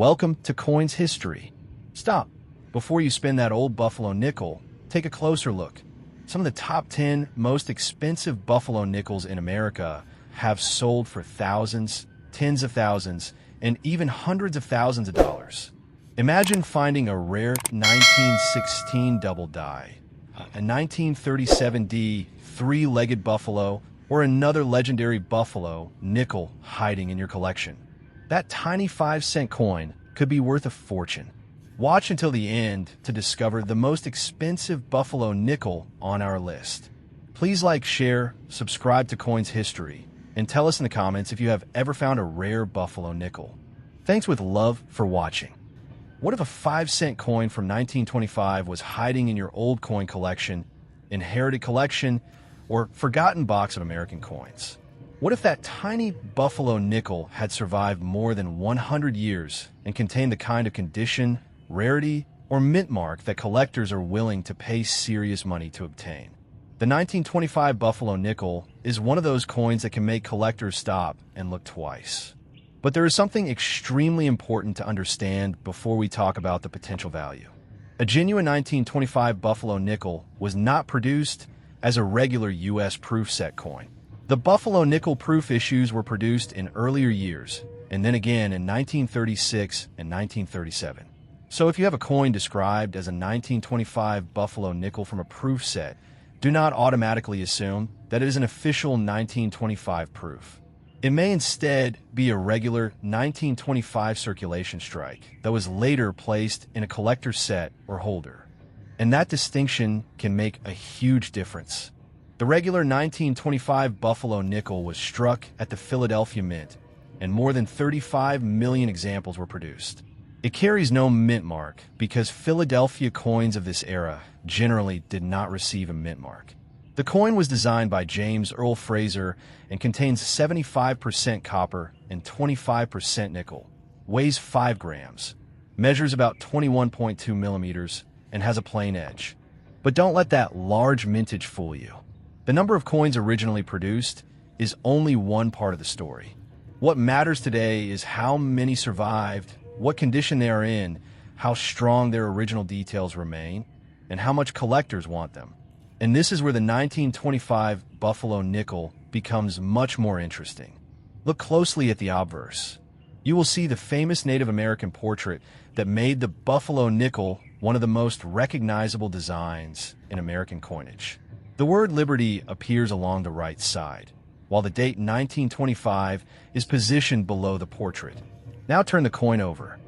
Welcome to Coins History. Stop. Before you spend that old Buffalo nickel, take a closer look. Some of the top 10 most expensive Buffalo nickels in America have sold for thousands, tens of thousands, and even hundreds of thousands of dollars. Imagine finding a rare 1916 double die, a 1937D three-legged buffalo, or another legendary buffalo nickel hiding in your collection. That tiny 5-cent coin could be worth a fortune. Watch until the end to discover the most expensive buffalo nickel on our list. Please like, share, subscribe to Coins History, and tell us in the comments if you have ever found a rare buffalo nickel. Thanks with love for watching. What if a 5-cent coin from 1925 was hiding in your old coin collection, inherited collection, or forgotten box of American coins? What if that tiny buffalo nickel had survived more than 100 years and contained the kind of condition, rarity, or mint mark that collectors are willing to pay serious money to obtain? The 1925 buffalo nickel is one of those coins that can make collectors stop and look twice. But there is something extremely important to understand before we talk about the potential value. A genuine 1925 buffalo nickel was not produced as a regular U.S. proof set coin. The buffalo nickel proof issues were produced in earlier years, and then again in 1936 and 1937. So if you have a coin described as a 1925 buffalo nickel from a proof set, do not automatically assume that it is an official 1925 proof. It may instead be a regular 1925 circulation strike that was later placed in a collector's set or holder. And that distinction can make a huge difference. The regular 1925 buffalo nickel was struck at the Philadelphia Mint, and more than 35 million examples were produced. It carries no mint mark because Philadelphia coins of this era generally did not receive a mint mark. The coin was designed by James Earl Fraser and contains 75% copper and 25% nickel, weighs 5 grams, measures about 21.2 millimeters, and has a plain edge. But don't let that large mintage fool you. The number of coins originally produced is only one part of the story. What matters today is how many survived, what condition they are in, how strong their original details remain, and how much collectors want them. And this is where the 1925 buffalo nickel becomes much more interesting. Look closely at the obverse. You will see the famous Native American portrait that made the buffalo nickel one of the most recognizable designs in American coinage. The word liberty appears along the right side, while the date 1925 is positioned below the portrait. Now turn the coin over.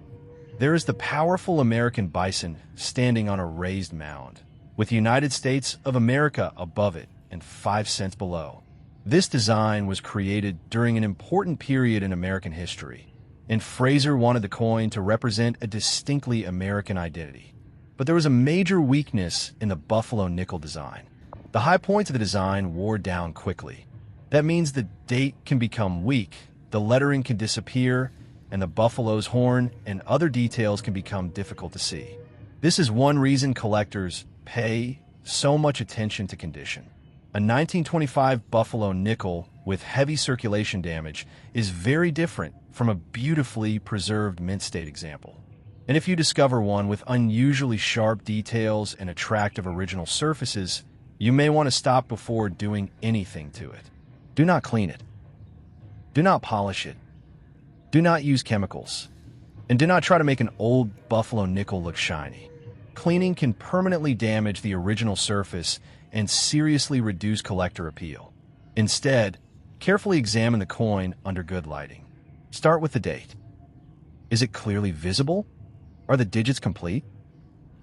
There is the powerful American bison standing on a raised mound, with the United States of America above it and 5 cents below. This design was created during an important period in American history, and Fraser wanted the coin to represent a distinctly American identity. But there was a major weakness in the buffalo nickel design. The high points of the design wore down quickly. That means the date can become weak, the lettering can disappear, and the buffalo's horn and other details can become difficult to see. This is one reason collectors pay so much attention to condition. A 1925 buffalo nickel with heavy circulation damage is very different from a beautifully preserved mint state example. And if you discover one with unusually sharp details and attractive original surfaces, you may want to stop before doing anything to it. Do not clean it. Do not polish it. Do not use chemicals. And do not try to make an old buffalo nickel look shiny. Cleaning can permanently damage the original surface and seriously reduce collector appeal. Instead, carefully examine the coin under good lighting. Start with the date. Is it clearly visible? Are the digits complete?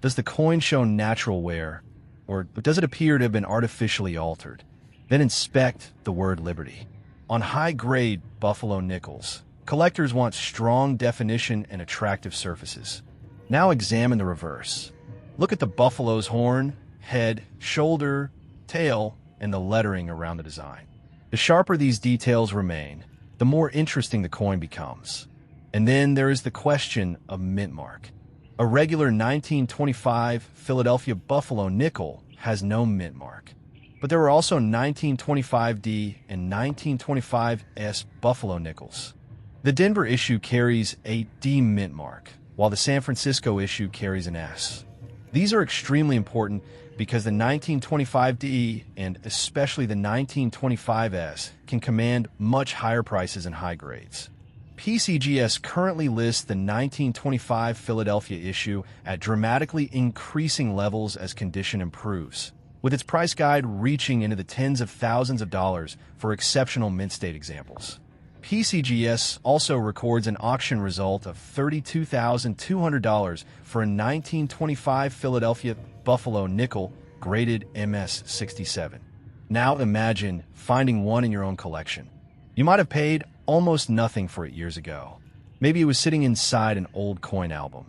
Does the coin show natural wear, or does it appear to have been artificially altered? Then inspect the word liberty. On high-grade buffalo nickels, collectors want strong definition and attractive surfaces. Now examine the reverse. Look at the buffalo's horn, head, shoulder, tail, and the lettering around the design. The sharper these details remain, the more interesting the coin becomes. And then there is the question of mint mark. A regular 1925 Philadelphia buffalo nickel has no mint mark. But there were also 1925D and 1925S buffalo nickels. The Denver issue carries a D mint mark, while the San Francisco issue carries an S. These are extremely important because the 1925D and especially the 1925S can command much higher prices and high grades. PCGS currently lists the 1925 Philadelphia issue at dramatically increasing levels as condition improves, with its price guide reaching into the tens of thousands of dollars for exceptional mint state examples. PCGS also records an auction result of $32,200 for a 1925 Philadelphia Buffalo nickel graded MS-67. Now imagine finding one in your own collection. You might have paid almost nothing for it years ago. Maybe it was sitting inside an old coin album.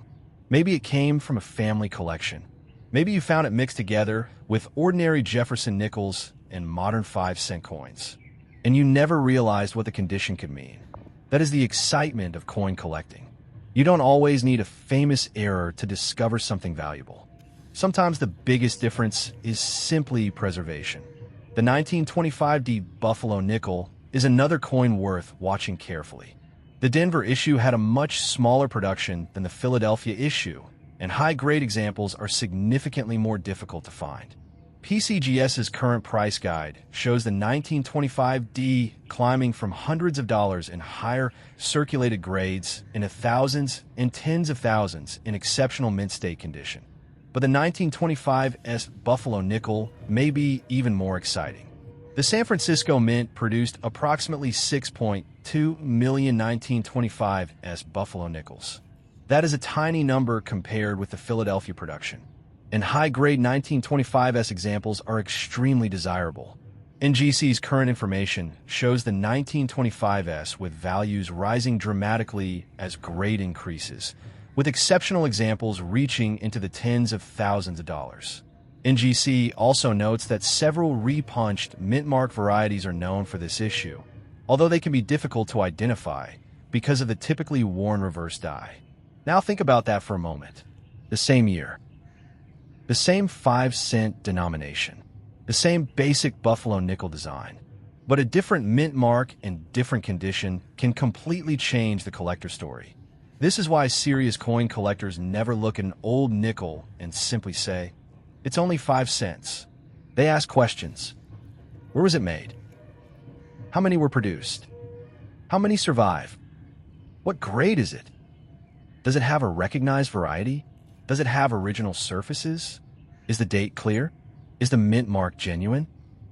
Maybe it came from a family collection. Maybe you found it mixed together with ordinary Jefferson nickels and modern 5-cent coins. And you never realized what the condition could mean. That is the excitement of coin collecting. You don't always need a famous error to discover something valuable. Sometimes the biggest difference is simply preservation. The 1925D Buffalo nickel is another coin worth watching carefully. The Denver issue had a much smaller production than the Philadelphia issue, and high-grade examples are significantly more difficult to find. PCGS's current price guide shows the 1925D climbing from hundreds of dollars in higher circulated grades into thousands and tens of thousands in exceptional mint state condition. But the 1925S Buffalo nickel may be even more exciting. The San Francisco Mint produced approximately 6.2 million 1925S Buffalo nickels. That is a tiny number compared with the Philadelphia production. And high-grade 1925S examples are extremely desirable. NGC's current information shows the 1925S with values rising dramatically as grade increases, with exceptional examples reaching into the tens of thousands of dollars. NGC also notes that several repunched mint mark varieties are known for this issue, although they can be difficult to identify because of the typically worn reverse die. Now think about that for a moment. The same year, the same 5-cent denomination, the same basic Buffalo nickel design, but a different mint mark and different condition can completely change the collector story. This is why serious coin collectors never look at an old nickel and simply say, "It's only 5 cents." They ask questions. Where was it made? How many were produced? How many survive? What grade is it? Does it have a recognized variety? Does it have original surfaces? Is the date clear? Is the mint mark genuine?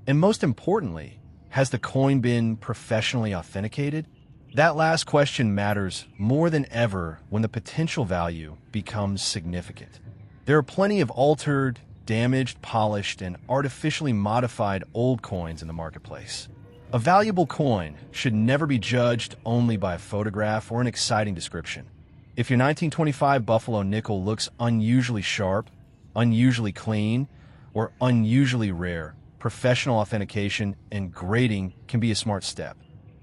And most importantly, has the coin been professionally authenticated? That last question matters more than ever when the potential value becomes significant. There are plenty of altered, damaged, polished, and artificially modified old coins in the marketplace. A valuable coin should never be judged only by a photograph or an exciting description. If your 1925 Buffalo nickel looks unusually sharp, unusually clean, or unusually rare, professional authentication and grading can be a smart step.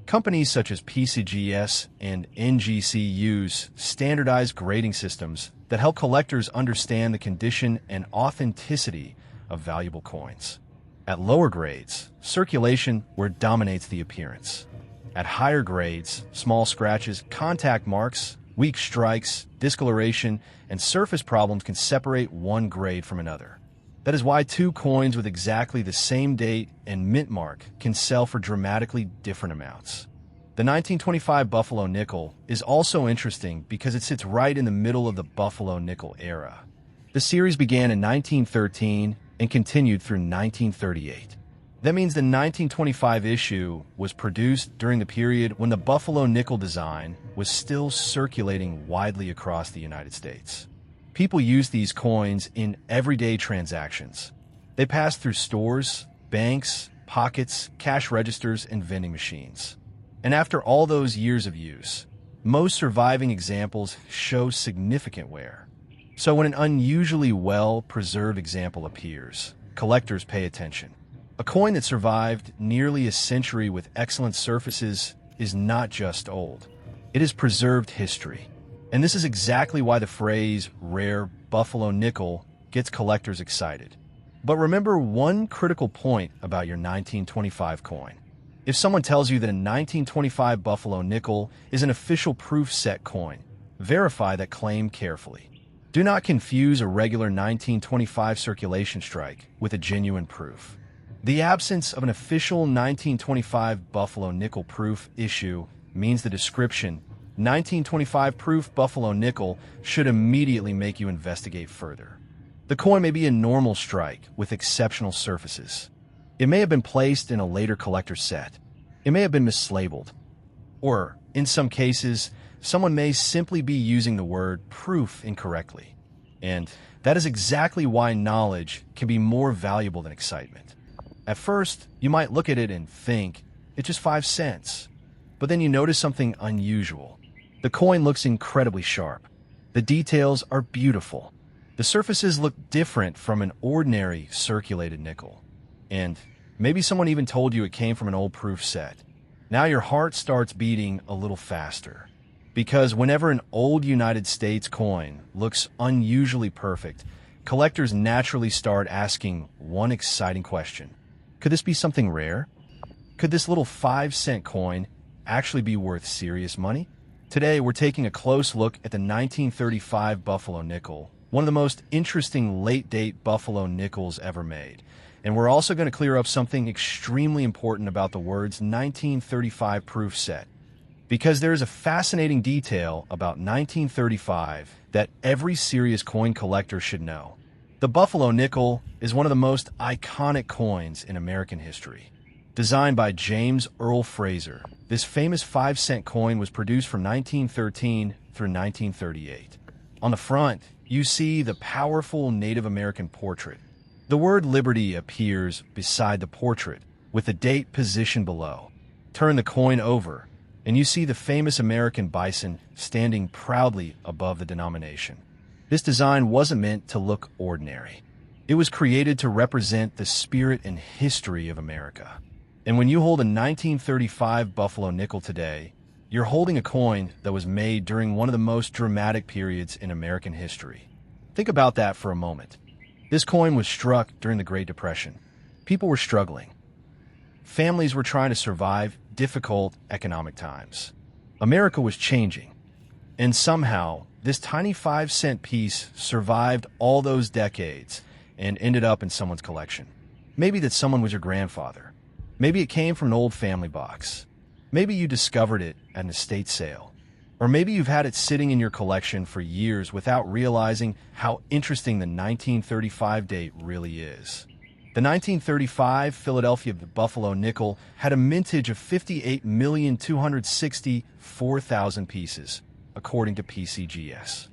Companies such as PCGS and NGC use standardized grading systems that help collectors understand the condition and authenticity of valuable coins. At lower grades, circulation wear dominates the appearance. At higher grades, small scratches, contact marks, weak strikes, discoloration, and surface problems can separate one grade from another. That is why two coins with exactly the same date and mint mark can sell for dramatically different amounts. The 1925 Buffalo nickel is also interesting because it sits right in the middle of the Buffalo nickel era. The series began in 1913 and continued through 1938. That means the 1925 issue was produced during the period when the Buffalo nickel design was still circulating widely across the United States. People used these coins in everyday transactions. They passed through stores, banks, pockets, cash registers, and vending machines. And after all those years of use, most surviving examples show significant wear. So when an unusually well-preserved example appears, collectors pay attention. A coin that survived nearly a century with excellent surfaces is not just old. It has preserved history. And this is exactly why the phrase rare Buffalo nickel gets collectors excited. But remember one critical point about your 1925 coin. If someone tells you that a 1925 Buffalo nickel is an official proof set coin, verify that claim carefully. Do not confuse a regular 1925 circulation strike with a genuine proof. The absence of an official 1925 Buffalo nickel proof issue means the description, 1925 proof Buffalo nickel, should immediately make you investigate further. The coin may be a normal strike with exceptional surfaces. It may have been placed in a later collector's set. It may have been mislabeled. Or, in some cases, someone may simply be using the word proof incorrectly. And that is exactly why knowledge can be more valuable than excitement. At first, you might look at it and think, it's just 5 cents. But then you notice something unusual. The coin looks incredibly sharp. The details are beautiful. The surfaces look different from an ordinary circulated nickel. And maybe someone even told you it came from an old proof set. Now your heart starts beating a little faster. Because whenever an old United States coin looks unusually perfect, collectors naturally start asking one exciting question. Could this be something rare? Could this little 5-cent coin actually be worth serious money? Today, we're taking a close look at the 1935 Buffalo nickel, one of the most interesting late-date Buffalo nickels ever made. And we're also going to clear up something extremely important about the words 1935 proof set. Because there is a fascinating detail about 1935 that every serious coin collector should know. The Buffalo nickel is one of the most iconic coins in American history. Designed by James Earl Fraser, this famous 5-cent coin was produced from 1913 through 1938. On the front, you see the powerful Native American portrait. The word Liberty appears beside the portrait, with the date positioned below. Turn the coin over, and you see the famous American bison standing proudly above the denomination. This design wasn't meant to look ordinary. It was created to represent the spirit and history of America. And when you hold a 1935 Buffalo nickel today, you're holding a coin that was made during one of the most dramatic periods in American history. Think about that for a moment. This coin was struck during the Great Depression. People were struggling. Families were trying to survive difficult economic times. America was changing. And somehow, this tiny 5-cent piece survived all those decades and ended up in someone's collection. Maybe that someone was your grandfather. Maybe it came from an old family box. Maybe you discovered it at an estate sale. Or maybe you've had it sitting in your collection for years without realizing how interesting the 1935 date really is. The 1935 Philadelphia Buffalo nickel had a mintage of 58,264,000 pieces, according to PCGS.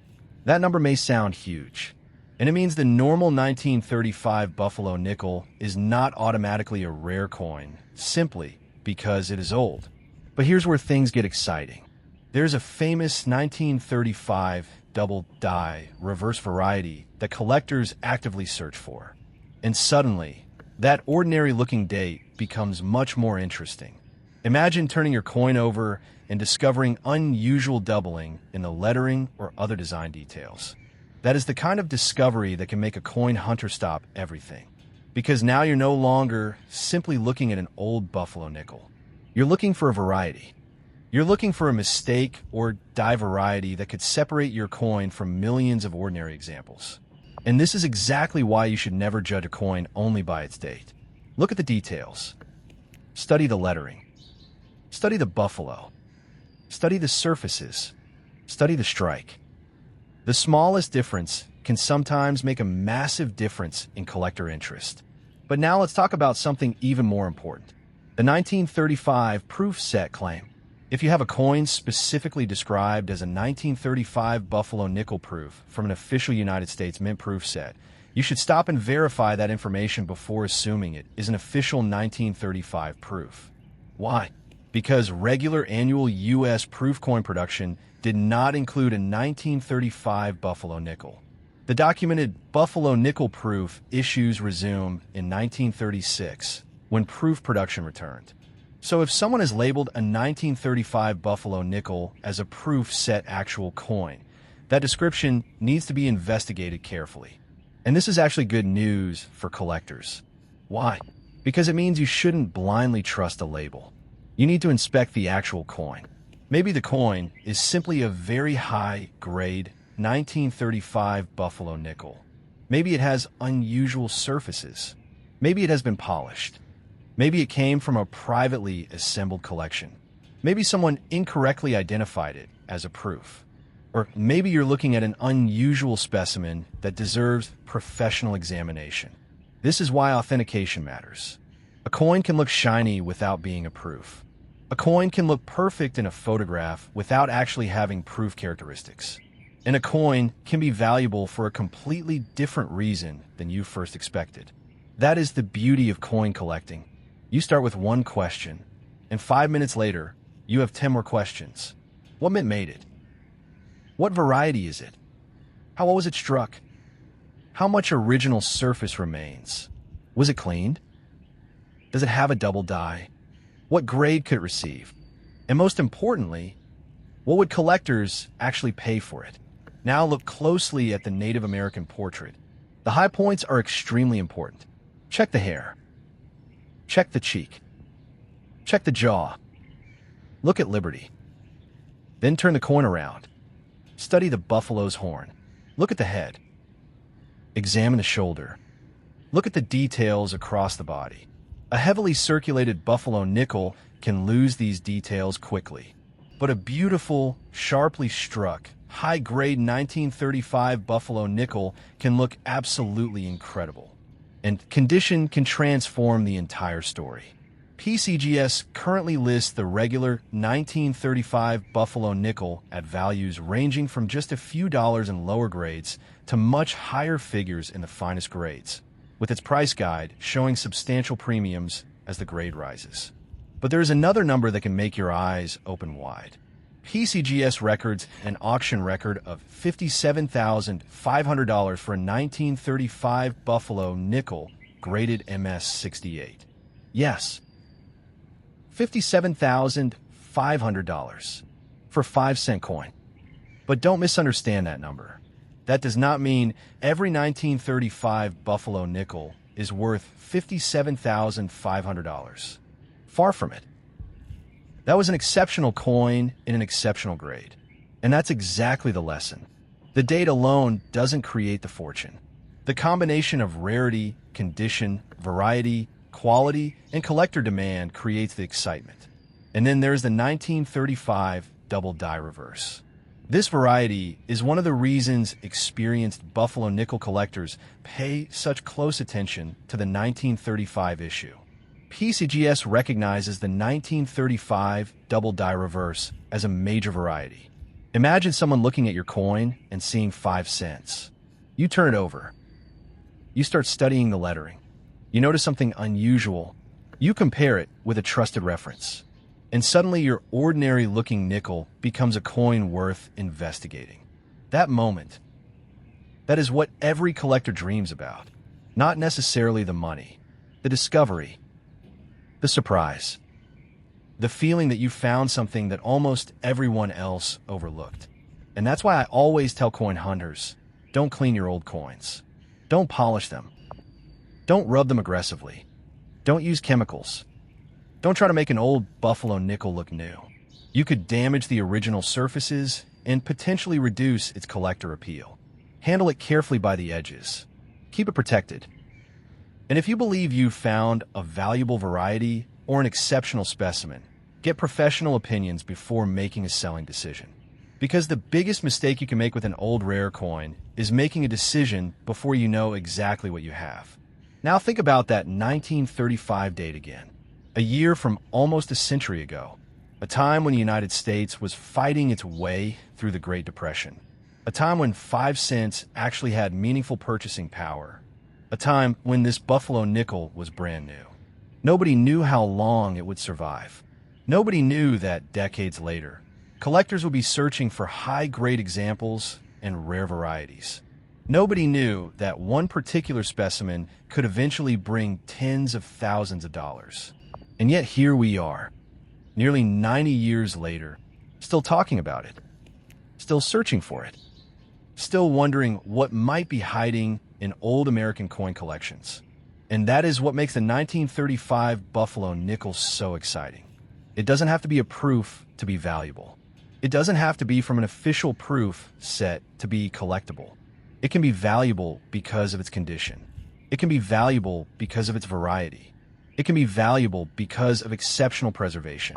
That number may sound huge, and it means the normal 1935 Buffalo nickel is not automatically a rare coin, simply because it is old. But here's where things get exciting. There's a famous 1935 double die reverse variety that collectors actively search for. And suddenly, that ordinary-looking date becomes much more interesting. Imagine turning your coin over and discovering unusual doubling in the lettering or other design details. That is the kind of discovery that can make a coin hunter stop everything. Because now you're no longer simply looking at an old Buffalo nickel. You're looking for a variety. You're looking for a mistake or die variety that could separate your coin from millions of ordinary examples. And this is exactly why you should never judge a coin only by its date. Look at the details. Study the lettering. Study the buffalo. Study the surfaces. Study the strike. The smallest difference can sometimes make a massive difference in collector interest. But now let's talk about something even more important. The 1935 proof set claim. If you have a coin specifically described as a 1935 Buffalo nickel proof from an official United States mint proof set, you should stop and verify that information before assuming it is an official 1935 proof. Why? Because regular annual U.S. proof coin production did not include a 1935 Buffalo nickel. The documented Buffalo nickel proof issues resumed in 1936, when proof production returned. So if someone has labeled a 1935 Buffalo nickel as a proof set actual coin, that description needs to be investigated carefully. And this is actually good news for collectors. Why? Because it means you shouldn't blindly trust a label. You need to inspect the actual coin. Maybe the coin is simply a very high-grade 1935 Buffalo nickel. Maybe it has unusual surfaces. Maybe it has been polished. Maybe it came from a privately assembled collection. Maybe someone incorrectly identified it as a proof. Or maybe you're looking at an unusual specimen that deserves professional examination. This is why authentication matters. A coin can look shiny without being a proof. A coin can look perfect in a photograph without actually having proof characteristics. And a coin can be valuable for a completely different reason than you first expected. That is the beauty of coin collecting. You start with one question, and 5 minutes later, you have 10 more questions. What mint made it? What variety is it? How well was it struck? How much original surface remains? Was it cleaned? Does it have a double die? What grade could it receive? And most importantly, what would collectors actually pay for it? Now look closely at the Native American portrait. The high points are extremely important. Check the hair. Check the cheek. Check the jaw. Look at Liberty. Then turn the coin around. Study the buffalo's horn. Look at the head. Examine the shoulder. Look at the details across the body. A heavily circulated buffalo nickel can lose these details quickly. But a beautiful, sharply struck, high-grade 1935 buffalo nickel can look absolutely incredible. And condition can transform the entire story. PCGS currently lists the regular 1935 buffalo nickel at values ranging from just a few dollars in lower grades to much higher figures in the finest grades, with its price guide showing substantial premiums as the grade rises. But there is another number that can make your eyes open wide. PCGS records an auction record of $57,500 for a 1935 Buffalo nickel graded MS-68. Yes, $57,500 for 5-cent coin. But don't misunderstand that number. That does not mean every 1935 Buffalo nickel is worth $57,500. Far from it. That was an exceptional coin in an exceptional grade. And that's exactly the lesson. The date alone doesn't create the fortune. The combination of rarity, condition, variety, quality, and collector demand creates the excitement. And then there's the 1935 double die reverse. This variety is one of the reasons experienced Buffalo nickel collectors pay such close attention to the 1935 issue. PCGS recognizes the 1935 double die reverse as a major variety. Imagine someone looking at your coin and seeing 5 cents. You turn it over. You start studying the lettering. You notice something unusual. You compare it with a trusted reference. And suddenly your ordinary-looking nickel becomes a coin worth investigating. That moment, that is what every collector dreams about. Not necessarily the money, the discovery, the surprise, the feeling that you found something that almost everyone else overlooked. And that's why I always tell coin hunters, don't clean your old coins. Don't polish them. Don't rub them aggressively. Don't use chemicals. Don't try to make an old Buffalo nickel look new. You could damage the original surfaces and potentially reduce its collector appeal. Handle it carefully by the edges. Keep it protected. And if you believe you've found a valuable variety or an exceptional specimen, get professional opinions before making a selling decision. Because the biggest mistake you can make with an old rare coin is making a decision before you know exactly what you have. Now think about that 1935 date again, a year from almost a century ago, a time when the United States was fighting its way through the Great Depression, a time when 5 cents actually had meaningful purchasing power, a time when this Buffalo nickel was brand new. Nobody knew how long it would survive. Nobody knew that decades later, collectors would be searching for high-grade examples and rare varieties. Nobody knew that one particular specimen could eventually bring tens of thousands of dollars. And yet here we are, nearly 90 years later, still talking about it, still searching for it, still wondering what might be hiding in old American coin collections. And that is what makes the 1935 Buffalo nickel so exciting. It doesn't have to be a proof to be valuable. It doesn't have to be from an official proof set to be collectible. It can be valuable because of its condition. It can be valuable because of its variety. It can be valuable because of exceptional preservation.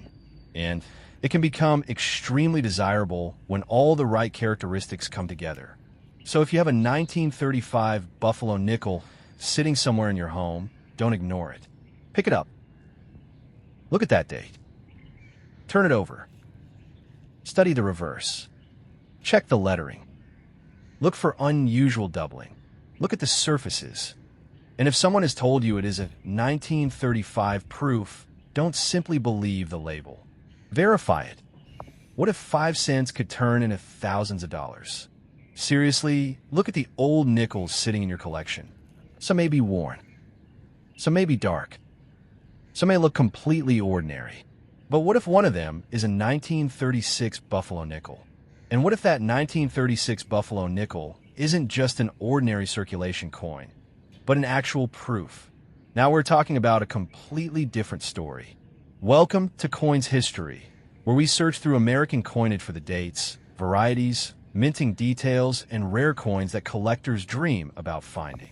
And it can become extremely desirable when all the right characteristics come together. So if you have a 1935 Buffalo nickel sitting somewhere in your home, don't ignore it. Pick it up. Look at that date. Turn it over. Study the reverse. Check the lettering. Look for unusual doubling. Look at the surfaces. And if someone has told you it is a 1935 proof, don't simply believe the label. Verify it. What if 5 cents could turn into thousands of dollars? Seriously, look at the old nickels sitting in your collection. Some may be worn. Some may be dark. Some may look completely ordinary. But what if one of them is a 1936 Buffalo nickel? And what if that 1936 Buffalo nickel isn't just an ordinary circulation coin, but an actual proof? Now we're talking about a completely different story. Welcome to Coins History, where we search through American coinage for the dates, varieties, minting details, and rare coins that collectors dream about finding.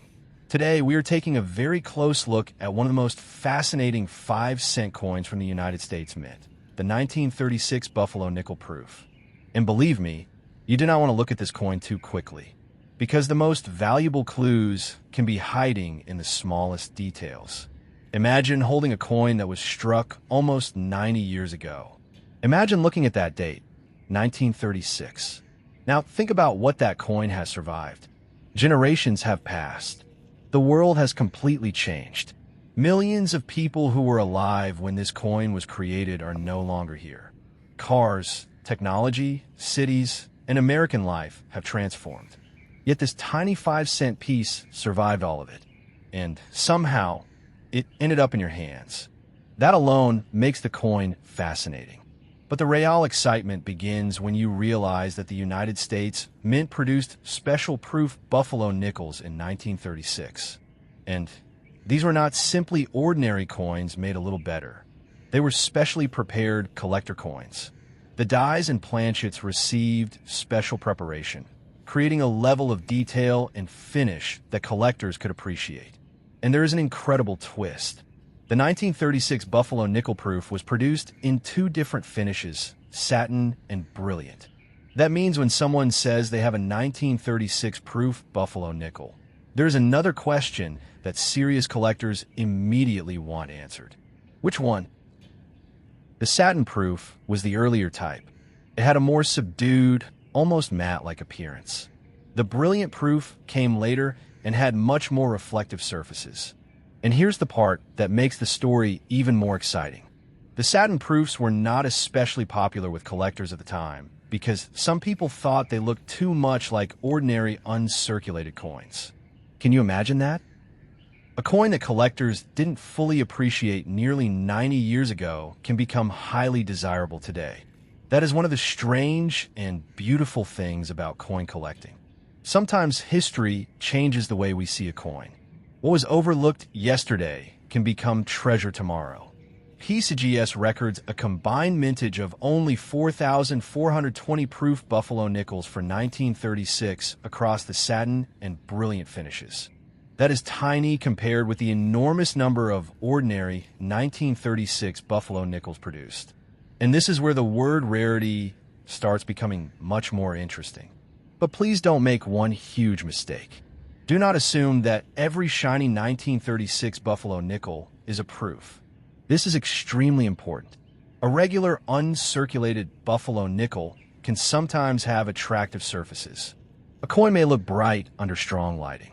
Today, we are taking a very close look at one of the most fascinating 5-cent coins from the United States Mint, the 1936 Buffalo nickel proof. And believe me, you do not want to look at this coin too quickly, because the most valuable clues can be hiding in the smallest details. Imagine holding a coin that was struck almost 90 years ago. Imagine looking at that date, 1936. Now think about what that coin has survived. Generations have passed. The world has completely changed. Millions of people who were alive when this coin was created are no longer here. Cars, technology, cities, and American life have transformed. Yet this tiny 5-cent piece survived all of it. And somehow, it ended up in your hands. That alone makes the coin fascinating. But the real excitement begins when you realize that the United States Mint produced special proof Buffalo nickels in 1936. And these were not simply ordinary coins made a little better. They were specially prepared collector coins. The dies and planchets received special preparation, creating a level of detail and finish that collectors could appreciate. And there is an incredible twist. The 1936 Buffalo nickel proof was produced in 2 different finishes, satin and brilliant. That means when someone says they have a 1936 proof Buffalo nickel, there's another question that serious collectors immediately want answered. Which one? The satin proof was the earlier type. It had a more subdued, almost matte-like appearance. The brilliant proof came later and had much more reflective surfaces. And here's the part that makes the story even more exciting. The satin proofs were not especially popular with collectors at the time because some people thought they looked too much like ordinary uncirculated coins. Can you imagine that? A coin that collectors didn't fully appreciate nearly 90 years ago can become highly desirable today. That is one of the strange and beautiful things about coin collecting. Sometimes history changes the way we see a coin. What was overlooked yesterday can become treasure tomorrow. PCGS records a combined mintage of only 4,420 proof Buffalo nickels for 1936 across the satin and brilliant finishes. That is tiny compared with the enormous number of ordinary 1936 Buffalo nickels produced. And this is where the word rarity starts becoming much more interesting. But please don't make one huge mistake. Do not assume that every shiny 1936 Buffalo nickel is a proof. This is extremely important. A regular uncirculated Buffalo nickel can sometimes have attractive surfaces. A coin may look bright under strong lighting.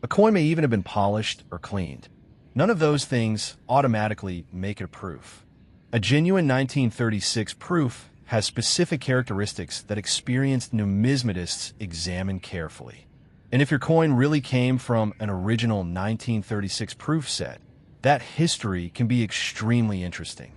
A coin may even have been polished or cleaned. None of those things automatically make it a proof. A genuine 1936 proof has specific characteristics that experienced numismatists examine carefully. And if your coin really came from an original 1936 proof set, that history can be extremely interesting.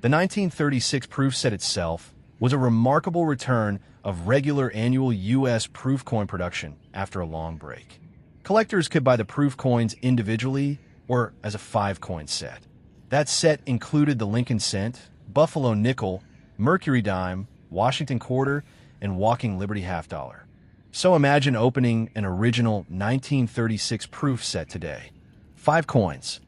The 1936 proof set itself was a remarkable return of regular annual U.S. proof coin production after a long break. Collectors could buy the proof coins individually or as a 5-coin set. That set included the Lincoln cent, Buffalo nickel, Mercury dime, Washington quarter, and walking Liberty half dollar. So imagine opening an original 1936 proof set today. 5 coins,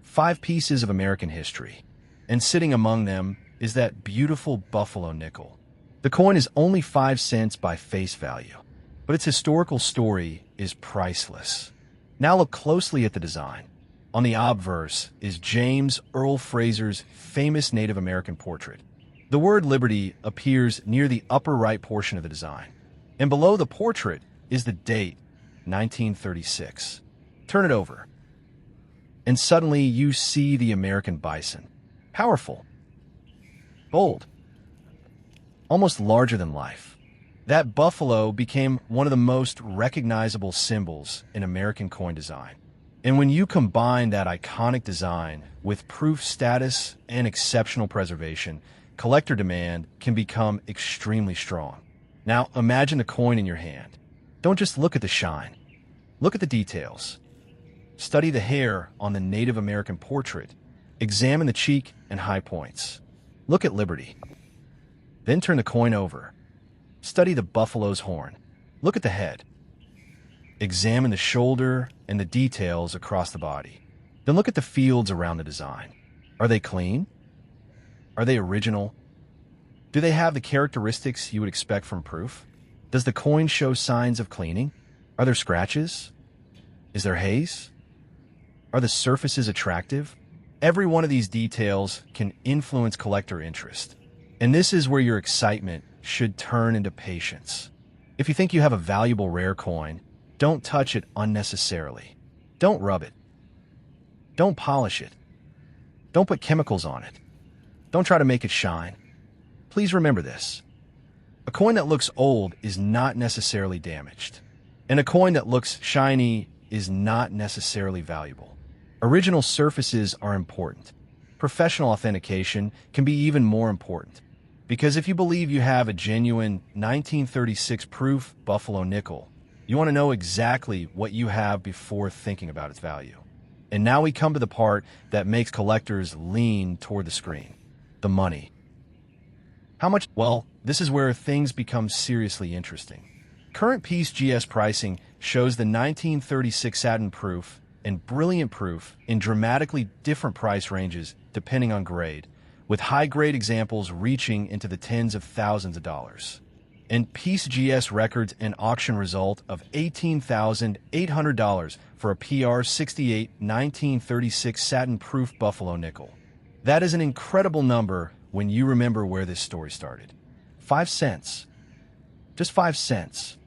5 pieces of American history, and sitting among them is that beautiful Buffalo nickel. The coin is only 5 cents by face value, but its historical story is priceless. Now look closely at the design. On the obverse is James Earl Fraser's famous Native American portrait. The word Liberty appears near the upper right portion of the design, and below the portrait is the date, 1936. Turn it over, and suddenly you see the American bison. Powerful, bold, almost larger than life. That buffalo became one of the most recognizable symbols in American coin design. And when you combine that iconic design with proof status and exceptional preservation, collector demand can become extremely strong. Now imagine the coin in your hand. Don't just look at the shine. Look at the details. Study the hair on the Native American portrait. Examine the cheek and high points. Look at Liberty. Then turn the coin over. Study the buffalo's horn. Look at the head. Examine the shoulder and the details across the body. Then look at the fields around the design. Are they clean? Are they original? Do they have the characteristics you would expect from proof? Does the coin show signs of cleaning? Are there scratches? Is there haze? Are the surfaces attractive? Every one of these details can influence collector interest. And this is where your excitement should turn into patience. If you think you have a valuable rare coin, don't touch it unnecessarily. Don't rub it. Don't polish it. Don't put chemicals on it. Don't try to make it shine. Please remember this. A coin that looks old is not necessarily damaged, and a coin that looks shiny is not necessarily valuable. Original surfaces are important. Professional authentication can be even more important, because if you believe you have a genuine 1936 proof Buffalo nickel, you want to know exactly what you have before thinking about its value. And now we come to the part that makes collectors lean toward the screen. The money. How much? Well, this is where things become seriously interesting. Current piece GS pricing shows the 1936 satin proof and brilliant proof in dramatically different price ranges depending on grade, with high-grade examples reaching into the tens of thousands of dollars. And piece GS records an auction result of $18,800 for a PR 68 1936 satin proof Buffalo nickel. That is an incredible number when you remember where this story started. 5 cents. Just 5 cents.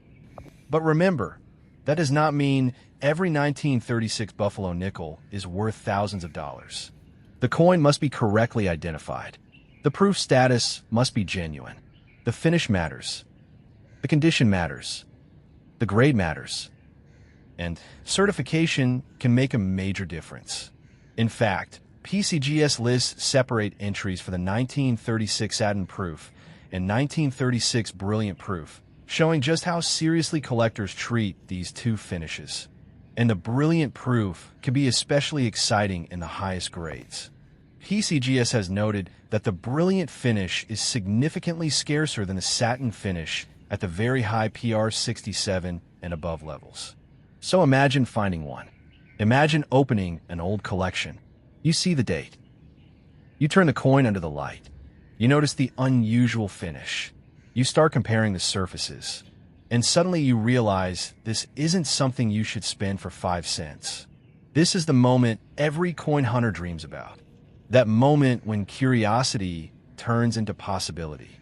But remember, that does not mean every 1936 Buffalo nickel is worth thousands of dollars. The coin must be correctly identified. The proof status must be genuine. The finish matters. The condition matters. The grade matters. And certification can make a major difference. In fact, PCGS lists separate entries for the 1936 satin proof and 1936 brilliant proof, showing just how seriously collectors treat these two finishes. And the brilliant proof can be especially exciting in the highest grades. PCGS has noted that the brilliant finish is significantly scarcer than the satin finish at the very high PR 67 and above levels. So imagine finding one. Imagine opening an old collection. You see the date. You turn the coin under the light. You notice the unusual finish. You start comparing the surfaces. And suddenly you realize this isn't something you should spend for 5 cents. This is the moment every coin hunter dreams about. That moment when curiosity turns into possibility.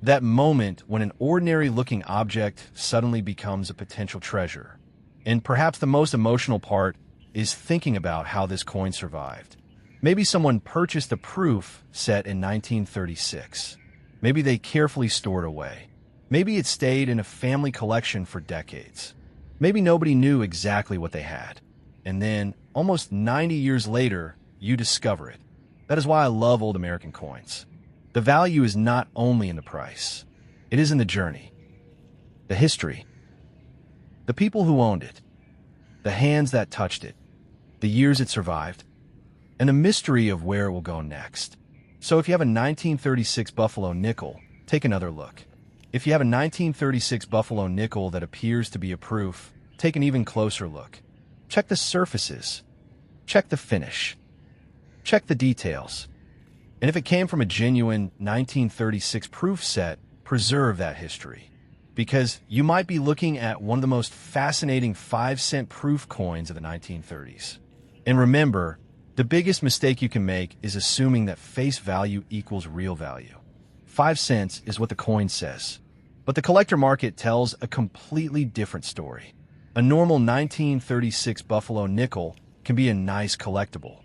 That moment when an ordinary-looking object suddenly becomes a potential treasure. And perhaps the most emotional part is thinking about how this coin survived. Maybe someone purchased a proof set in 1936. Maybe they carefully stored away. Maybe it stayed in a family collection for decades. Maybe nobody knew exactly what they had. And then, almost 90 years later, you discover it. That is why I love old American coins. The value is not only in the price. It is in the journey, the history, the people who owned it, the hands that touched it, the years it survived, and the mystery of where it will go next. So if you have a 1936 Buffalo nickel, take another look. If you have a 1936 Buffalo nickel that appears to be a proof, take an even closer look. Check the surfaces. Check the finish. Check the details. And if it came from a genuine 1936 proof set, preserve that history. Because you might be looking at one of the most fascinating 5-cent proof coins of the 1930s. And remember, the biggest mistake you can make is assuming that face value equals real value. 5 cents is what the coin says. But the collector market tells a completely different story. A normal 1936 Buffalo nickel can be a nice collectible.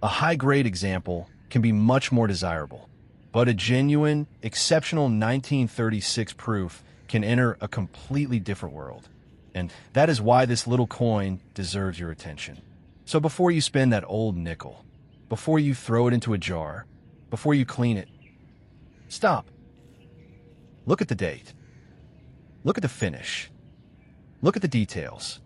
A high-grade example can be much more desirable. But a genuine, exceptional 1936 proof can enter a completely different world. And that is why this little coin deserves your attention. So before you spend that old nickel, before you throw it into a jar, before you clean it, stop. Look at the date. Look at the finish. Look at the details.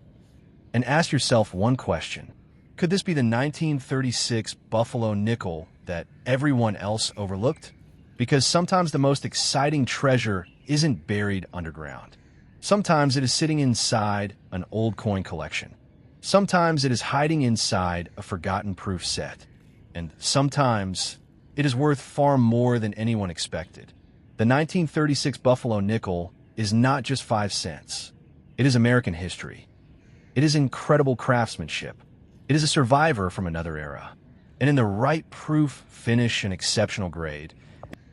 And ask yourself one question. Could this be the 1936 Buffalo nickel that everyone else overlooked? Because sometimes the most exciting treasure isn't buried underground. Sometimes it is sitting inside an old coin collection. Sometimes it is hiding inside a forgotten proof set. And sometimes it is worth far more than anyone expected. The 1936 Buffalo nickel is not just 5 cents. It is American history. It is incredible craftsmanship. It is a survivor from another era. And in the right proof, finish, and exceptional grade,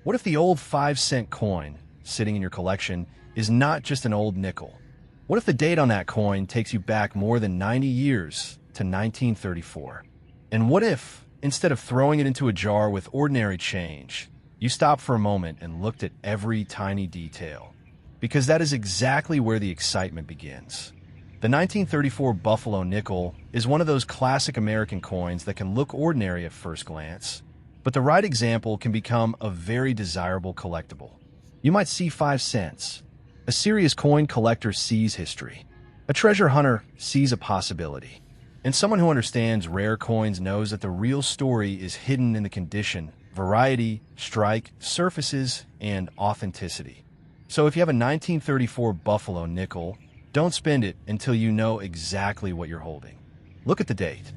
what if the old 5-cent coin sitting in your collection is not just an old nickel? What if the date on that coin takes you back more than 90 years to 1934? And what if, instead of throwing it into a jar with ordinary change, you stopped for a moment and looked at every tiny detail? Because that is exactly where the excitement begins. The 1934 Buffalo nickel is one of those classic American coins that can look ordinary at first glance, but the right example can become a very desirable collectible. You might see 5 cents. A serious coin collector sees history. A treasure hunter sees a possibility. And someone who understands rare coins knows that the real story is hidden in the condition, variety, strike, surfaces, and authenticity. So if you have a 1934 Buffalo nickel, don't spend it until you know exactly what you're holding. Look at the date.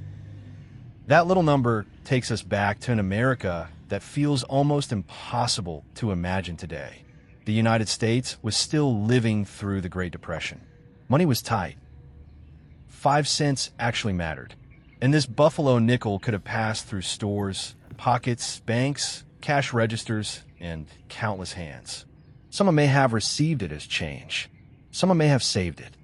That little number takes us back to an America that feels almost impossible to imagine today. The United States was still living through the Great Depression. Money was tight. 5 cents actually mattered. And this Buffalo nickel could have passed through stores, pockets, banks, cash registers, and countless hands. Someone may have received it as change. Someone may have saved it.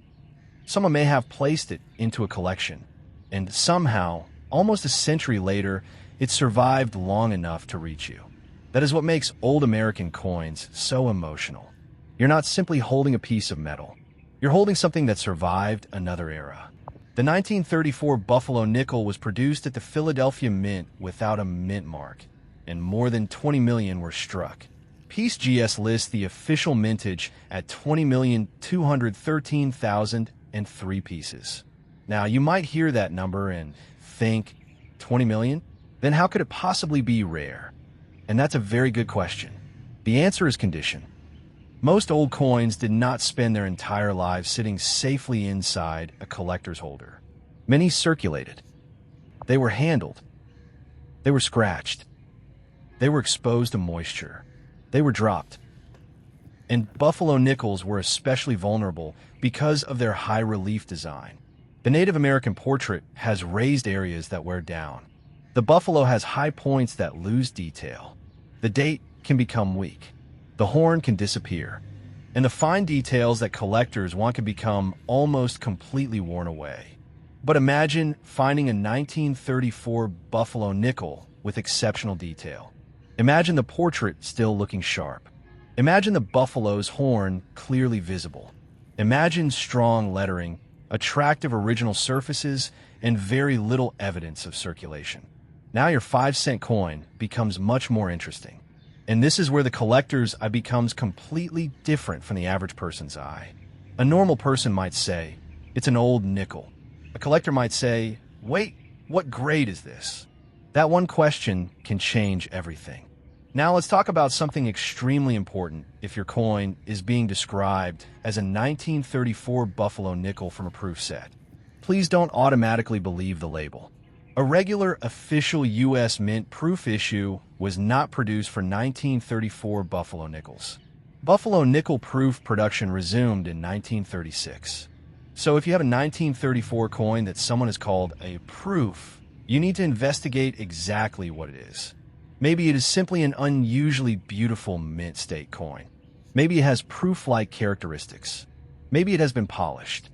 Someone may have placed it into a collection. And somehow, almost a century later, it survived long enough to reach you. That is what makes old American coins so emotional. You're not simply holding a piece of metal. You're holding something that survived another era. The 1934 Buffalo nickel was produced at the Philadelphia Mint without a mint mark, and more than 20 million were struck. PeaceGS lists the official mintage at 20,213,003 pieces. Now, you might hear that number and think, 20 million? Then how could it possibly be rare? And that's a very good question. The answer is condition. Most old coins did not spend their entire lives sitting safely inside a collector's holder. Many circulated. They were handled. They were scratched. They were exposed to moisture. They were dropped. And Buffalo nickels were especially vulnerable because of their high relief design. The Native American portrait has raised areas that wear down. The buffalo has high points that lose detail. The date can become weak. The horn can disappear. And the fine details that collectors want can become almost completely worn away. But imagine finding a 1934 Buffalo nickel with exceptional detail. Imagine the portrait still looking sharp. Imagine the buffalo's horn clearly visible. Imagine strong lettering, attractive original surfaces, and very little evidence of circulation. Now your 5-cent coin becomes much more interesting. And this is where the collector's eye becomes completely different from the average person's eye. A normal person might say, it's an old nickel. A collector might say, wait, what grade is this? That one question can change everything. Now let's talk about something extremely important if your coin is being described as a 1934 Buffalo nickel from a proof set. Please don't automatically believe the label. A regular official U.S. Mint proof issue was not produced for 1934 Buffalo nickels. Buffalo nickel proof production resumed in 1936. So if you have a 1934 coin that someone has called a proof, you need to investigate exactly what it is. Maybe it is simply an unusually beautiful mint state coin. Maybe it has proof-like characteristics. Maybe it has been polished.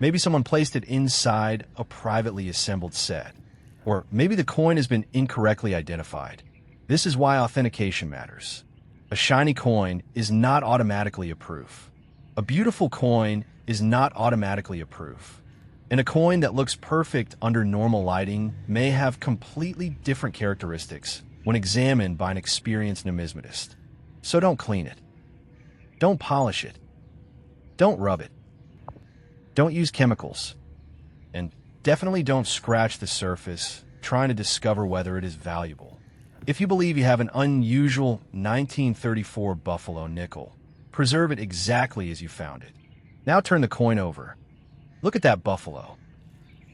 Maybe someone placed it inside a privately assembled set. Or maybe the coin has been incorrectly identified. This is why authentication matters. A shiny coin is not automatically a proof. A beautiful coin is not automatically a proof. And a coin that looks perfect under normal lighting may have completely different characteristics when examined by an experienced numismatist. So don't clean it. Don't polish it. Don't rub it. Don't use chemicals. And definitely don't scratch the surface trying to discover whether it is valuable. If you believe you have an unusual 1934 Buffalo nickel, preserve it exactly as you found it. Now turn the coin over. Look at that buffalo.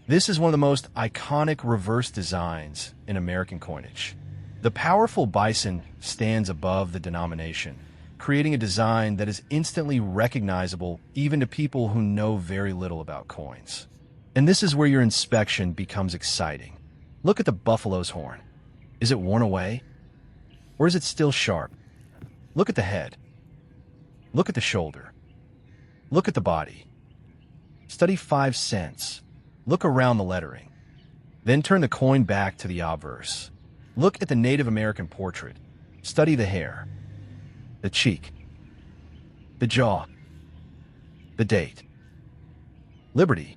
This is one of the most iconic reverse designs in American coinage. The powerful bison stands above the denomination, creating a design that is instantly recognizable even to people who know very little about coins. And this is where your inspection becomes exciting. Look at the buffalo's horn. Is it worn away? Or is it still sharp? Look at the head. Look at the shoulder. Look at the body. Study 5 cents. Look around the lettering. Then turn the coin back to the obverse. Look at the Native American portrait. Study the hair, the cheek, the jaw, the date. Liberty.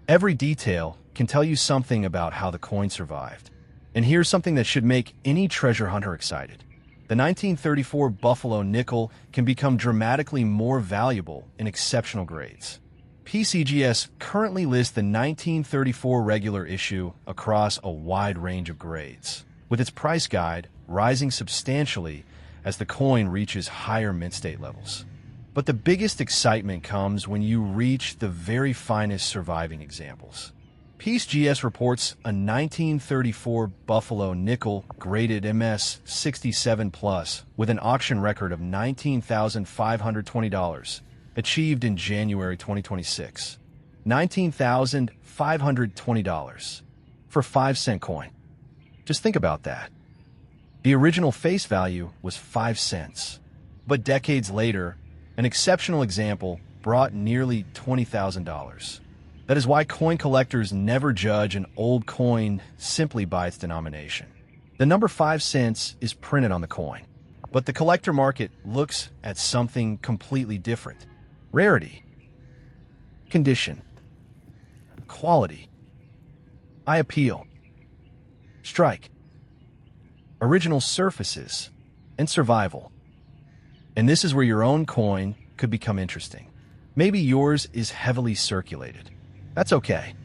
Every detail can tell you something about how the coin survived. And here's something that should make any treasure hunter excited. The 1934 Buffalo nickel can become dramatically more valuable in exceptional grades. PCGS currently lists the 1934 regular issue across a wide range of grades, with its price guide rising substantially as the coin reaches higher mint state levels. But the biggest excitement comes when you reach the very finest surviving examples. PCGS reports a 1934 Buffalo nickel graded MS 67+ with an auction record of $19,520. Achieved in January 2026. $19,520 for 5-cent coin. Just think about that. The original face value was 5 cents. But decades later, an exceptional example brought nearly $20,000. That is why coin collectors never judge an old coin simply by its denomination. The number 5 cents is printed on the coin. But the collector market looks at something completely different. Rarity, condition, quality, eye appeal, strike, original surfaces, and survival. And this is where your own coin could become interesting. Maybe yours is heavily circulated. That's okay.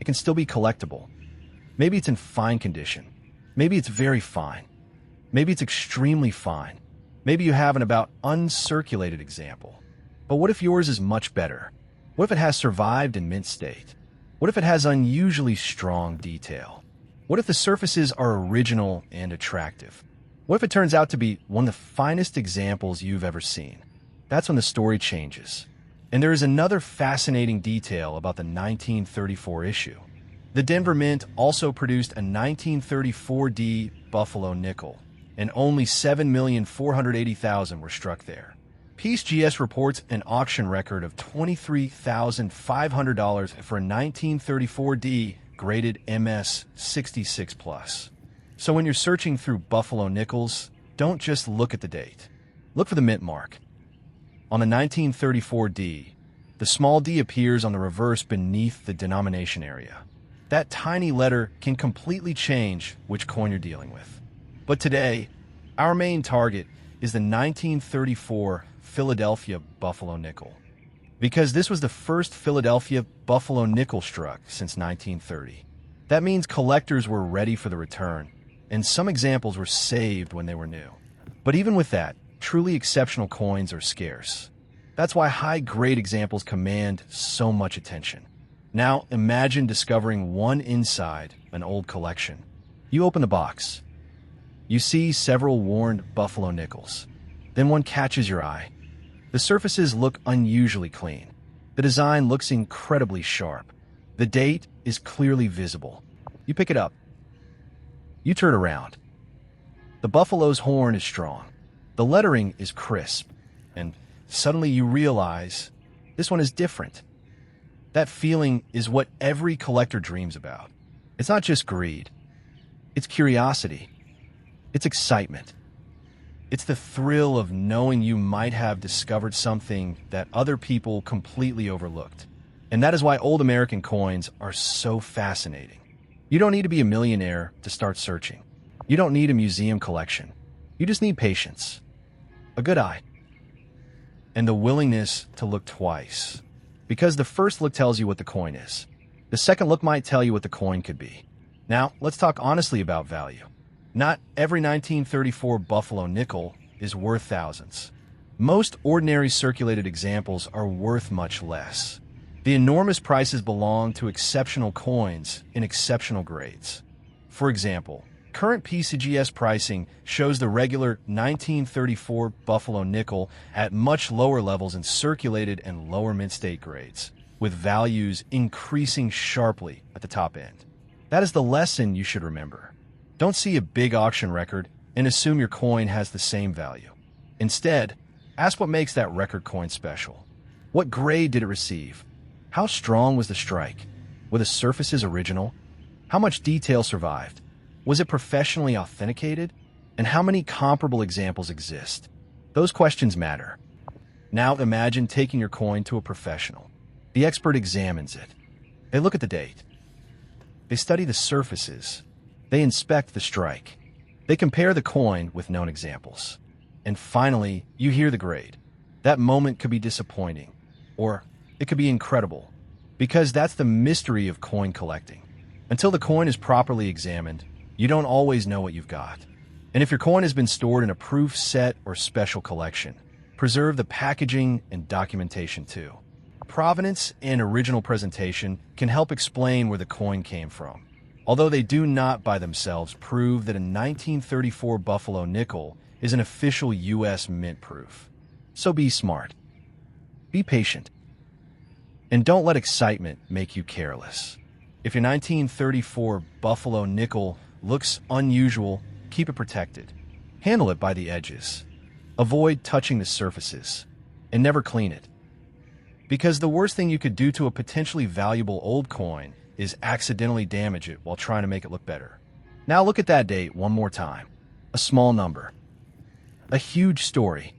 It can still be collectible. Maybe it's in fine condition. Maybe it's very fine. Maybe it's extremely fine. Maybe you have an about uncirculated example. But what if yours is much better? What if it has survived in mint state? What if it has unusually strong detail? What if the surfaces are original and attractive? What if it turns out to be one of the finest examples you've ever seen? That's when the story changes. And there is another fascinating detail about the 1934 issue. The Denver Mint also produced a 1934D Buffalo nickel, and only 7,480,000 were struck there. PCGS reports an auction record of $23,500 for a 1934D graded MS 66+. So when you're searching through Buffalo nickels, don't just look at the date. Look for the mint mark. On the 1934D, the small d appears on the reverse beneath the denomination area. That tiny letter can completely change which coin you're dealing with. But today, our main target is the 1934 Philadelphia Buffalo nickel, because this was the first Philadelphia Buffalo nickel struck since 1930. That means collectors were ready for the return, and some examples were saved when they were new. But even with that, truly exceptional coins are scarce. That's why high-grade examples command so much attention. Now, imagine discovering one inside an old collection. You open the box. You see several worn buffalo nickels. Then one catches your eye. The surfaces look unusually clean. The design looks incredibly sharp. The date is clearly visible. You pick it up. You turn around. The buffalo's horn is strong. The lettering is crisp. And suddenly you realize this one is different. That feeling is what every collector dreams about. It's not just greed. It's curiosity. It's excitement. It's the thrill of knowing you might have discovered something that other people completely overlooked. And that is why old American coins are so fascinating. You don't need to be a millionaire to start searching. You don't need a museum collection. You just need patience, a good eye, and the willingness to look twice. Because the first look tells you what the coin is. The second look might tell you what the coin could be. Now, let's talk honestly about value. Not every 1934 buffalo nickel is worth thousands. Most ordinary circulated examples are worth much less. The enormous prices belong to exceptional coins in exceptional grades. For example, current PCGS pricing shows the regular 1934 buffalo nickel at much lower levels in circulated and lower mint-state grades, with values increasing sharply at the top end. That is the lesson you should remember. Don't see a big auction record and assume your coin has the same value. Instead, ask what makes that record coin special. What grade did it receive? How strong was the strike? Were the surfaces original? How much detail survived? Was it professionally authenticated? And how many comparable examples exist? Those questions matter. Now imagine taking your coin to a professional. The expert examines it. They look at the date. They study the surfaces. They inspect the strike. They compare the coin with known examples. And finally, you hear the grade. That moment could be disappointing, or it could be incredible, because that's the mystery of coin collecting. Until the coin is properly examined, you don't always know what you've got. And if your coin has been stored in a proof set or special collection, preserve the packaging and documentation too. Provenance and original presentation can help explain where the coin came from, although they do not by themselves prove that a 1934 buffalo nickel is an official U.S. mint proof. So be smart. Be patient. And don't let excitement make you careless. If your 1934 buffalo nickel looks unusual, keep it protected. Handle it by the edges. Avoid touching the surfaces. And never clean it. Because the worst thing you could do to a potentially valuable old coin is accidentally damage it while trying to make it look better. Now look at that date one more time. A small number. A huge story.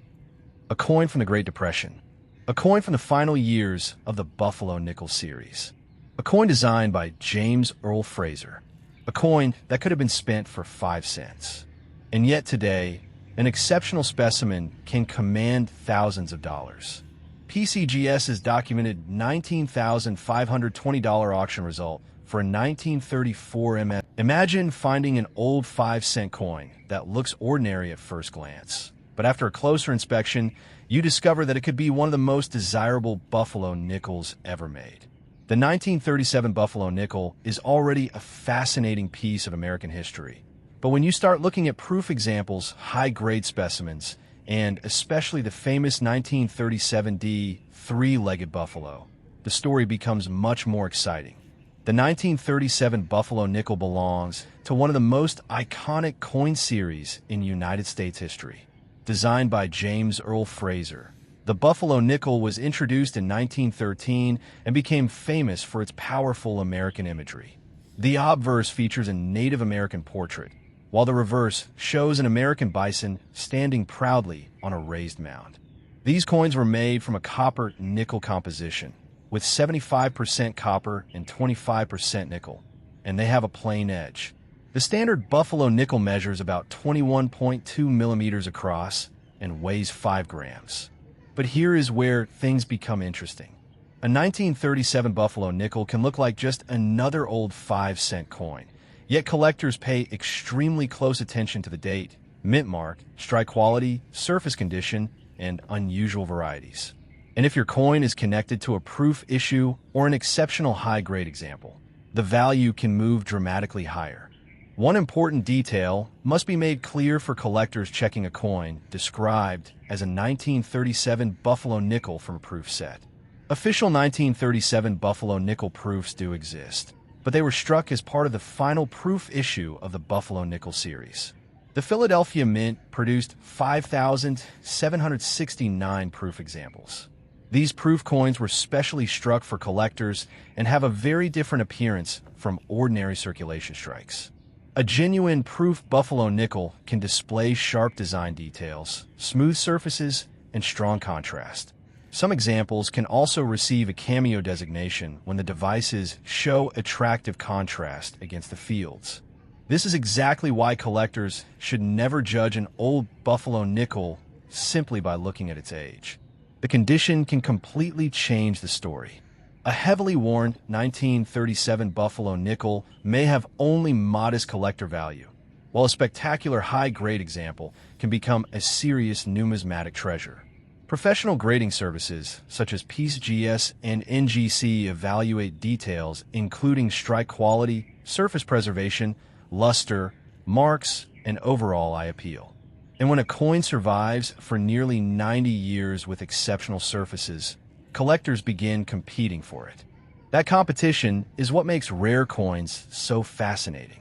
A coin from the Great Depression. A coin from the final years of the Buffalo Nickel series. A coin designed by James Earl Fraser. A coin that could have been spent for 5 cents. And yet today, an exceptional specimen can command thousands of dollars. PCGS's documented $19,520 auction result for a 1934 MS. Imagine finding an old 5-cent coin that looks ordinary at first glance, but after a closer inspection, you discover that it could be one of the most desirable buffalo nickels ever made. The 1937 buffalo nickel is already a fascinating piece of American history, but when you start looking at proof examples, high-grade specimens, and especially the famous 1937D three-legged buffalo, the story becomes much more exciting. The 1937 buffalo nickel belongs to one of the most iconic coin series in United States history. Designed by James Earl Fraser, the buffalo nickel was introduced in 1913 and became famous for its powerful American imagery. The obverse features a Native American portrait, while the reverse shows an American bison standing proudly on a raised mound. These coins were made from a copper-nickel composition, with 75% copper and 25% nickel, and they have a plain edge. The standard buffalo nickel measures about 21.2 millimeters across and weighs 5 grams. But here is where things become interesting. A 1937 buffalo nickel can look like just another old 5-cent coin, Yet collectors pay extremely close attention to the date, mint mark, strike quality, surface condition, and unusual varieties. And if your coin is connected to a proof issue or an exceptional high-grade example, the value can move dramatically higher. One important detail must be made clear for collectors checking a coin described as a 1937 Buffalo nickel from a proof set. Official 1937 Buffalo nickel proofs do exist, but they were struck as part of the final proof issue of the Buffalo nickel series. The Philadelphia Mint produced 5,769 proof examples. These proof coins were specially struck for collectors and have a very different appearance from ordinary circulation strikes. A genuine proof Buffalo nickel can display sharp design details, smooth surfaces, and strong contrast. Some examples can also receive a cameo designation when the devices show attractive contrast against the fields. This is exactly why collectors should never judge an old Buffalo nickel simply by looking at its age. The condition can completely change the story. A heavily worn 1937 Buffalo nickel may have only modest collector value, while a spectacular high-grade example can become a serious numismatic treasure. Professional grading services such as PGS and NGC evaluate details including strike quality, surface preservation, luster, marks, and overall eye appeal. And when a coin survives for nearly 90 years with exceptional surfaces, collectors begin competing for it. That competition is what makes rare coins so fascinating.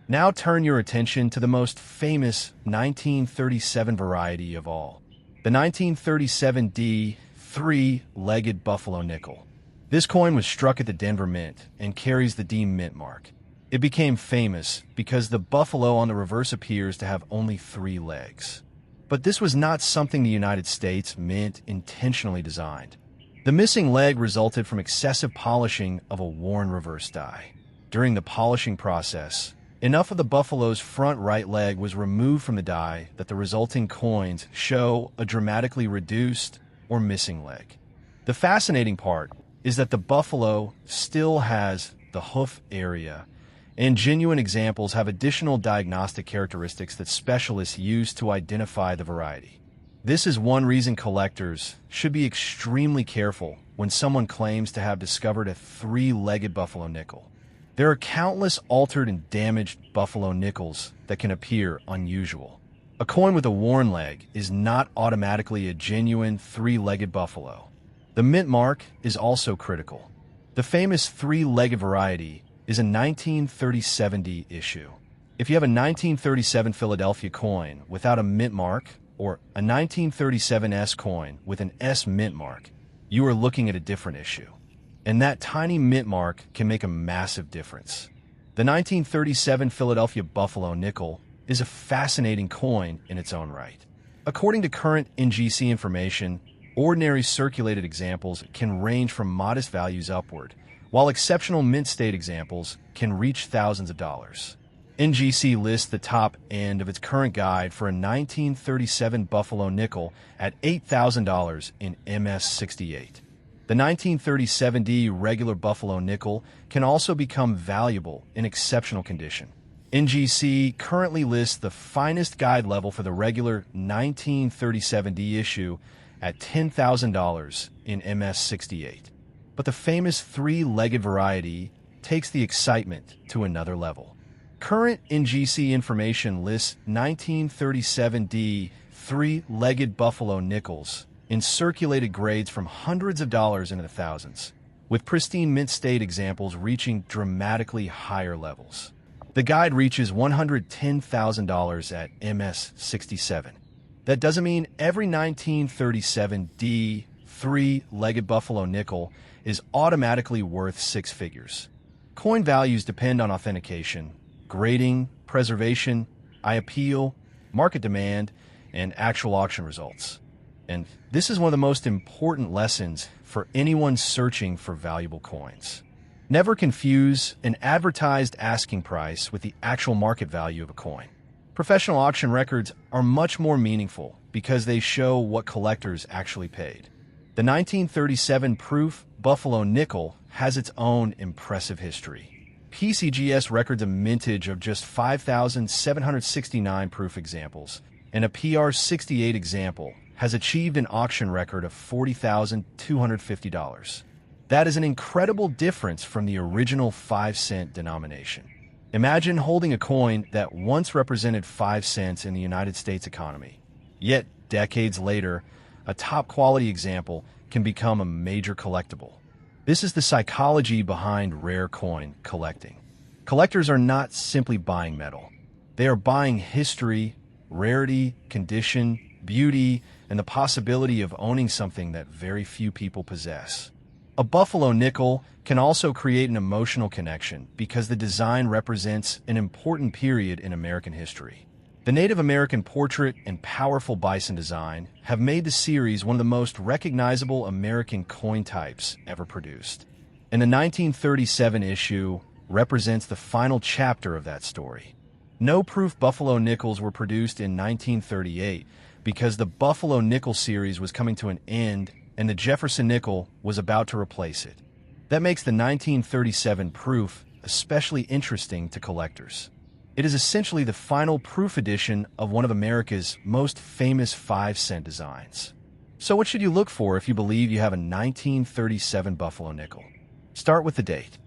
Now turn your attention to the most famous 1937 variety of all, the 1937 D three-legged Buffalo nickel. This coin was struck at the Denver Mint and carries the D mint mark. It became famous because the buffalo on the reverse appears to have only 3 legs. But this was not something the United States Mint intentionally designed. The missing leg resulted from excessive polishing of a worn reverse die. During the polishing process, enough of the buffalo's front right leg was removed from the die that the resulting coins show a dramatically reduced or missing leg. The fascinating part is that the buffalo still has the hoof area, and genuine examples have additional diagnostic characteristics that specialists use to identify the variety. This is one reason collectors should be extremely careful when someone claims to have discovered a 3-legged Buffalo nickel. There are countless altered and damaged Buffalo nickels that can appear unusual. A coin with a worn leg is not automatically a genuine 3-legged buffalo. The mint mark is also critical. The famous 3-legged variety is a 1937 issue. If you have a 1937 Philadelphia coin without a mint mark or a 1937 S coin with an S mint mark, you are looking at a different issue. And that tiny mint mark can make a massive difference. The 1937 Philadelphia Buffalo nickel is a fascinating coin in its own right. According to current NGC information, ordinary circulated examples can range from modest values upward, while exceptional mint state examples can reach thousands of dollars. NGC lists the top end of its current guide for a 1937 Buffalo nickel at $8,000 in MS68. The 1937D regular Buffalo nickel can also become valuable in exceptional condition. NGC currently lists the finest guide level for the regular 1937D issue at $10,000 in MS68. But the famous 3-legged variety takes the excitement to another level. Current NGC information lists 1937D 3-legged Buffalo nickels in circulated grades from hundreds of dollars into the thousands, with pristine mint state examples reaching dramatically higher levels. The guide reaches $110,000 at MS67. That doesn't mean every 1937D 3-legged Buffalo nickel is automatically worth 6 figures. Coin values depend on authentication, grading, preservation, eye appeal, market demand, and actual auction results. And this is one of the most important lessons for anyone searching for valuable coins. Never confuse an advertised asking price with the actual market value of a coin. Professional auction records are much more meaningful because they show what collectors actually paid. The 1937 proof Buffalo nickel has its own impressive history. PCGS records a mintage of just 5,769 proof examples, and a PR68 example has achieved an auction record of $40,250. That is an incredible difference from the original 5-cent denomination. Imagine holding a coin that once represented 5 cents in the United States economy. Yet, decades later, a top-quality example can become a major collectible. This is the psychology behind rare coin collecting. Collectors are not simply buying metal. They are buying history, rarity, condition, beauty, and the possibility of owning something that very few people possess. A buffalo nickel can also create an emotional connection because the design represents an important period in American history. The Native American portrait and powerful bison design have made the series one of the most recognizable American coin types ever produced. And the 1937 issue represents the final chapter of that story. No proof buffalo nickels were produced in 1938 because the Buffalo Nickel series was coming to an end and the Jefferson nickel was about to replace it. That makes the 1937 proof especially interesting to collectors. It is essentially the final proof edition of one of America's most famous 5-cent designs. So what should you look for if you believe you have a 1937 Buffalo nickel? Start with the date.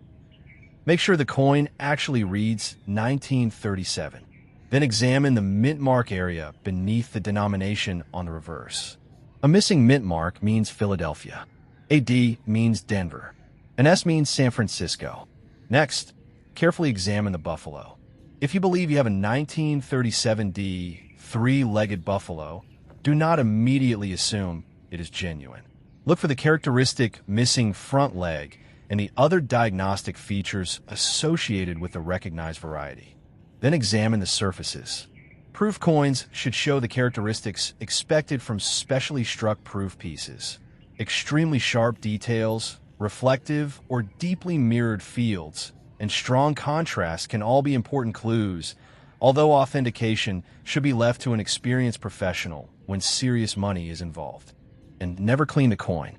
Make sure the coin actually reads 1937. Then examine the mint mark area beneath the denomination on the reverse. A missing mint mark means Philadelphia. A D means Denver. An S means San Francisco. Next, carefully examine the buffalo. If you believe you have a 1937 D three-legged buffalo, do not immediately assume it is genuine. Look for the characteristic missing front leg and the other diagnostic features associated with the recognized variety. Then examine the surfaces. Proof coins should show the characteristics expected from specially struck proof pieces. Extremely sharp details, reflective or deeply mirrored fields, and strong contrast can all be important clues, although authentication should be left to an experienced professional when serious money is involved. And never clean the coin.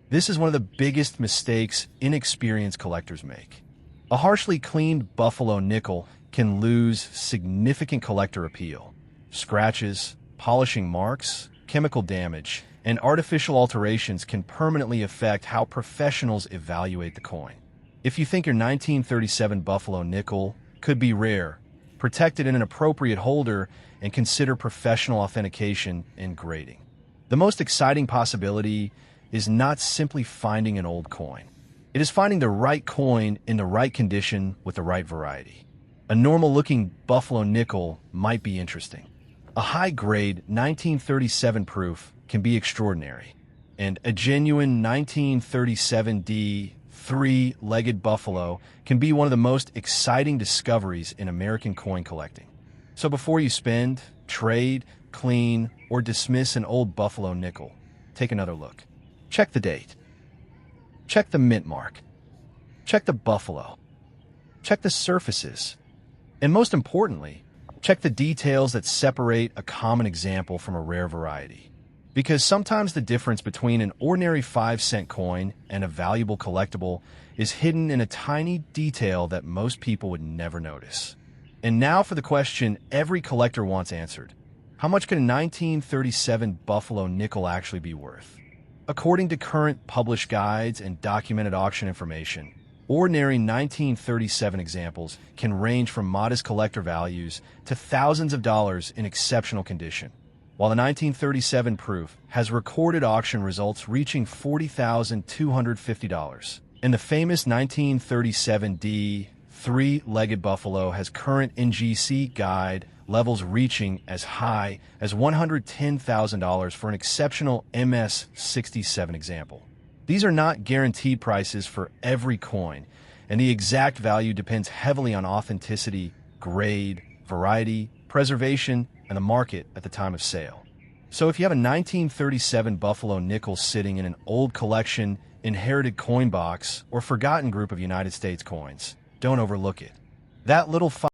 This is one of the biggest mistakes inexperienced collectors make. A harshly cleaned buffalo nickel can lose significant collector appeal. Scratches, polishing marks, chemical damage, and artificial alterations can permanently affect how professionals evaluate the coin. If you think your 1937 Buffalo nickel could be rare, protect it in an appropriate holder and consider professional authentication and grading. The most exciting possibility is not simply finding an old coin. It is finding the right coin in the right condition with the right variety. A normal-looking Buffalo nickel might be interesting. A high-grade 1937 proof can be extraordinary, and a genuine 1937D three-legged buffalo can be one of the most exciting discoveries in American coin collecting. So before you spend, trade, clean, or dismiss an old Buffalo nickel, take another look. Check the date. Check the mint mark. Check the buffalo. Check the surfaces. And most importantly, check the details that separate a common example from a rare variety. Because sometimes the difference between an ordinary 5-cent coin and a valuable collectible is hidden in a tiny detail that most people would never notice. And now for the question every collector wants answered. How much could a 1937 Buffalo nickel actually be worth? According to current published guides and documented auction information, ordinary 1937 examples can range from modest collector values to thousands of dollars in exceptional condition, while the 1937 proof has recorded auction results reaching $40,250. And the famous 1937D three-legged buffalo has current NGC guide levels reaching as high as $110,000 for an exceptional MS-67 example. These are not guaranteed prices for every coin, and the exact value depends heavily on authenticity, grade, variety, preservation, and the market at the time of sale. So if you have a 1937 Buffalo nickel sitting in an old collection, inherited coin box, or forgotten group of United States coins, don't overlook it. That little